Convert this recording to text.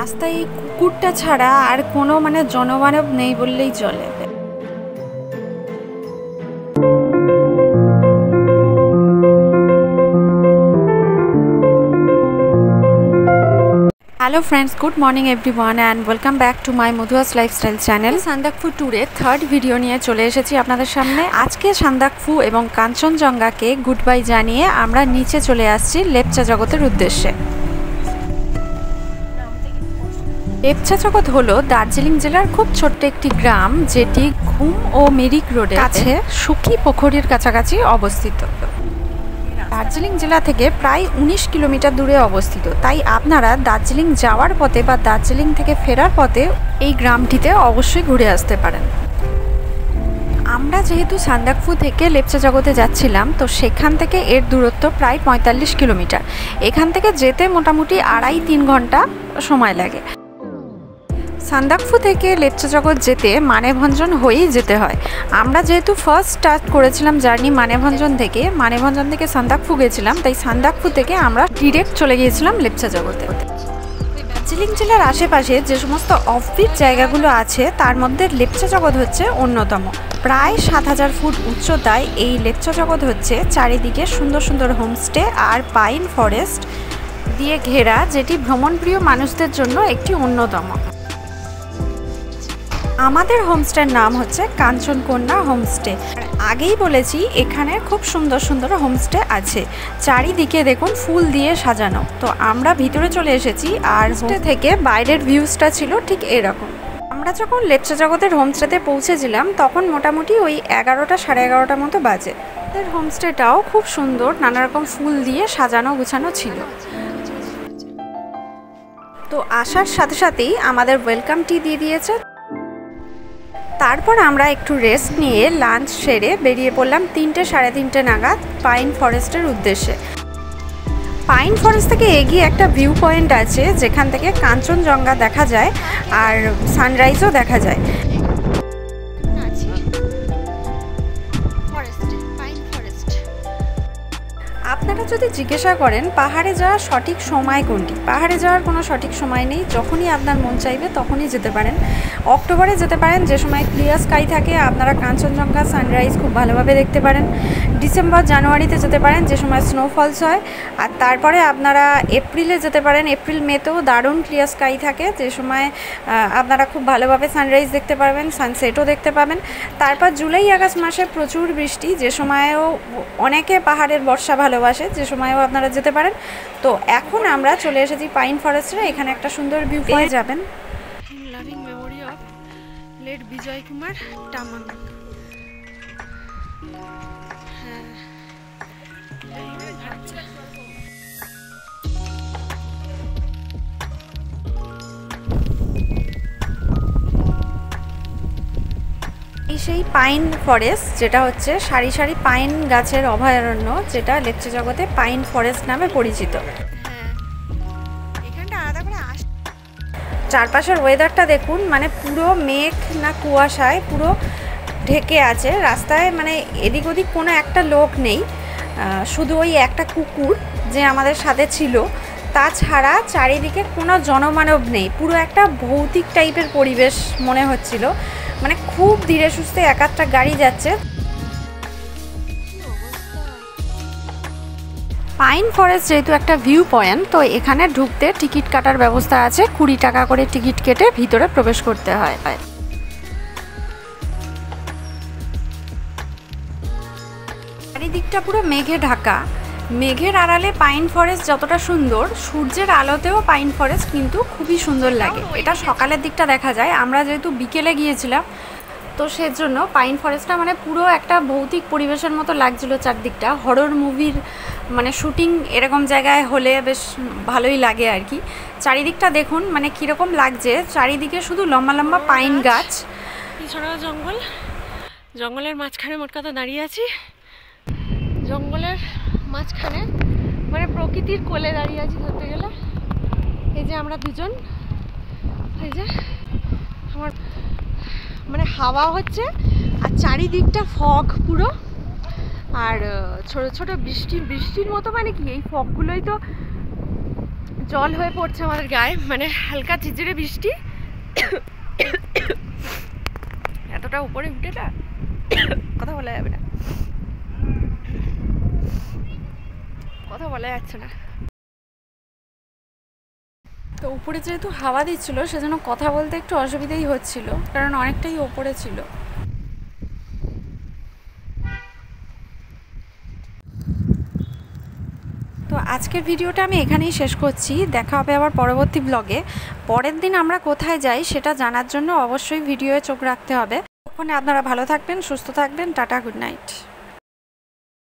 রাস্তায় এই কুকুরটা ছাড়া আর কোনো মানে জনমানব নেই বললেই চলে। Hello friends, good morning everyone and welcome back to my Madhuya's lifestyle channel. Sandakphu ট্যুরের থার্ড ভিডিও নিয়ে চলে এসেছি আপনাদের সামনে। আজকে সান্দাকফু এবং কাঞ্চনজঙ্ঘাকে গুড বাই জানিয়ে আমরা নিচে চলে আসছি লেপচা জগতের উদ্দেশ্যে। লেপচা জগৎ হলো দার্জিলিং জেলার খুব ছোট্ট একটি গ্রাম, যেটি ঘুম ও মিরিক রোডের কাছে সুকি পোখরির কাছাকাছি অবস্থিত। দার্জিলিং জেলা থেকে প্রায় 19 কিলোমিটার দূরে অবস্থিত, তাই আপনারা দার্জিলিং যাওয়ার পথে বা দার্জিলিং থেকে ফেরার পথে এই গ্রামটিতে অবশ্যই ঘুরে আসতে পারেন। আমরা যেহেতু সান্দাকফু থেকে লেপচা জগতে যাচ্ছিলাম, তো সেখান থেকে এর দূরত্ব প্রায় 45 কিলোমিটার। এখান থেকে যেতে মোটামুটি 2.5-3 ঘন্টা সময় লাগে। সান্দাকফু থেকে লেপচা জগৎ যেতে মানেভঞ্জন হয়েই যেতে হয়। আমরা যেহেতু ফার্স্ট স্টার্ট করেছিলাম জার্নি মানেভঞ্জন থেকে সান্দাকফু গেছিলাম, তাই সান্দাকফু থেকে আমরা ডিরেক্ট চলে গিয়েছিলাম লেপচা জগতে। দার্জিলিং জেলার আশেপাশে যে সমস্ত অফবিট জায়গাগুলো আছে তার মধ্যে লেপচা জগৎ হচ্ছে অন্যতম। প্রায় 7000 ফুট উচ্চতায় এই লেপচা জগৎ হচ্ছে চারিদিকে সুন্দর সুন্দর হোমস্টে আর পাইন ফরেস্ট দিয়ে ঘেরা, যেটি ভ্রমণপ্রিয় মানুষদের জন্য একটি অন্যতম। আমাদের হোমস্টের নাম হচ্ছে কাঞ্চনকন্যা হোমস্টে। আগেই বলেছি এখানে খুব সুন্দর সুন্দর হোমস্টে আছে, চারিদিকে দেখুন ফুল দিয়ে সাজানো। তো আমরা ভিতরে চলে এসেছি, আর হোমস্টে থেকে বাইরের ভিউজটা ছিল ঠিক এরকম। আমরা যখন লেপচা জগতের হোমস্টেতে পৌঁছেছিলাম তখন মোটামুটি ওই 11টা সাড়ে 11টার মতো বাজে। আমাদের হোমস্টেটাও খুব সুন্দর, নানা রকম ফুল দিয়ে সাজানো গুছানো ছিল। তো আসার সাথে সাথেই আমাদের ওয়েলকাম টি দিয়ে দিয়েছে। তারপর আমরা একটু রেস্ট নিয়ে লাঞ্চ সেরে বেরিয়ে পড়লাম 3টে সাড়ে 3টে নাগাদ পাইন ফরেস্টের উদ্দেশ্যে। পাইন ফরেস্ট থেকে এগিয়ে একটা ভিউ পয়েন্ট আছে, যেখান থেকে কাঞ্চনজঙ্ঘা দেখা যায় আর সানরাইজও দেখা যায়। আপনারা যদি জিজ্ঞাসা করেন পাহাড়ে যাওয়ার সঠিক সময় কোনটি, পাহাড়ে যাওয়ার কোনো সঠিক সময় নেই। যখনই আপনার মন চাইবে তখনই যেতে পারেন। অক্টোবরে যেতে পারেন, যে সময় ক্লিয়ার স্কাই থাকে, আপনারা কাঞ্চনজঙ্ঘা সানরাইজ খুব ভালোভাবে দেখতে পারেন। ডিসেম্বর জানুয়ারিতে যেতে পারেন, যে সময় স্নোফলস হয়। আর তারপরে আপনারা এপ্রিলে যেতে পারেন, এপ্রিল মেতেও দারুণ ক্লিয়ার স্কাই থাকে, যে সময় আপনারা খুব ভালোভাবে সানরাইজ দেখতে পারবেন, সানসেটও দেখতে পাবেন। তারপর জুলাই আগস্ট মাসে প্রচুর বৃষ্টি, যে সময়ও অনেকে পাহাড়ের বর্ষা ভালোবাসে, যে সময়ও আপনারা যেতে পারেন। তো এখন আমরা চলে এসেছি পাইন ফরেস্টে। এখানে একটা সুন্দর ভিউ পেয়ে যাবেন। লাভিং মেমোরি অফ লেট বিজয় কুমার টামাং। সেই পাইন ফরেস্ট, যেটা হচ্ছে সারি সারি পাইন গাছের অভয়ারণ্য, যেটা লেপচা জগতে পাইন ফরেস্ট নামে পরিচিত। চারপাশের ওয়েদারটা দেখুন, মানে পুরো মেঘ না কুয়াশায় পুরো ঢেকে আছে। রাস্তায় মানে এদিক ওদিক কোনো একটা লোক নেই, শুধু ওই একটা কুকুর যে আমাদের সাথে ছিল, তাছাড়া চারিদিকে কোনো জনমানব নেই। পুরো একটা ভৌতিক টাইপের পরিবেশ মনে হচ্ছিল, মানে খুব ধীরে সুস্থে এক একটা গাড়ি যাচ্ছে। পাইন ফরেস্ট যেহেতু একটা ভিউ পয়েন্ট, তো এখানে ঢুকতে টিকিট কাটার ব্যবস্থা আছে। 20 টাকা করে টিকিট কেটে ভিতরে প্রবেশ করতে হয়। চারিদিকটা পুরো মেঘে ঢাকা, মেঘের আড়ালে পাইন ফরেস্ট যতটা সুন্দর, সূর্যের আলোতেও পাইন ফরেস্ট কিন্তু খুবই সুন্দর লাগে। এটা সকালের দিকটা দেখা যায়। আমরা যেহেতু বিকেলে গিয়েছিলাম, তো সেজন্য পাইন ফরেস্টটা মানে পুরো একটা ভৌতিক পরিবেশের মতো লাগছিল। চারদিকটা হরর মুভির মানে শুটিং এরকম জায়গায় হলে বেশ ভালোই লাগে আর কি। চারিদিকটা দেখুন মানে কীরকম লাগছে, চারিদিকে শুধু লম্বা লম্বা পাইন গাছ, এছাড়াও জঙ্গল। জঙ্গলের মাঝখানে মোট কথা দাঁড়িয়ে আছি, জঙ্গলের মাঝখানে মানে প্রকৃতির কোলে দাঁড়িয়ে আছি ধরতে গেলে। এই যে আমরা দুজন, এই যে আমার মানে হাওয়া হচ্ছে, আর চারিদিকটা ফগ পুরো, আর ছোট ছোট বৃষ্টির মতো। মানে কি এই ফগগুলোই তো জল হয়ে পড়ছে আমাদের গায়ে, মানে হালকা ঝিরঝিরে বৃষ্টি। এতটা উপরে উঠে না কথা বলা যাবে না, কথা বলা যাচ্ছে না। তো উপরে যেহেতু হাওয়া দিচ্ছিল সেজন্য কথা বলতে একটু অসুবিধাই হচ্ছিল, কারণ অনেকটাই ওপরে ছিল। তো আজকের ভিডিওটা আমি এখানেই শেষ করছি। দেখা হবে আবার পরবর্তী ব্লগে। পরের দিন আমরা কোথায় যাই সেটা জানার জন্য অবশ্যই ভিডিওয়ে চোখ রাখতে হবে। ওখানে আপনারা ভালো থাকবেন, সুস্থ থাকবেন। Tata, good night.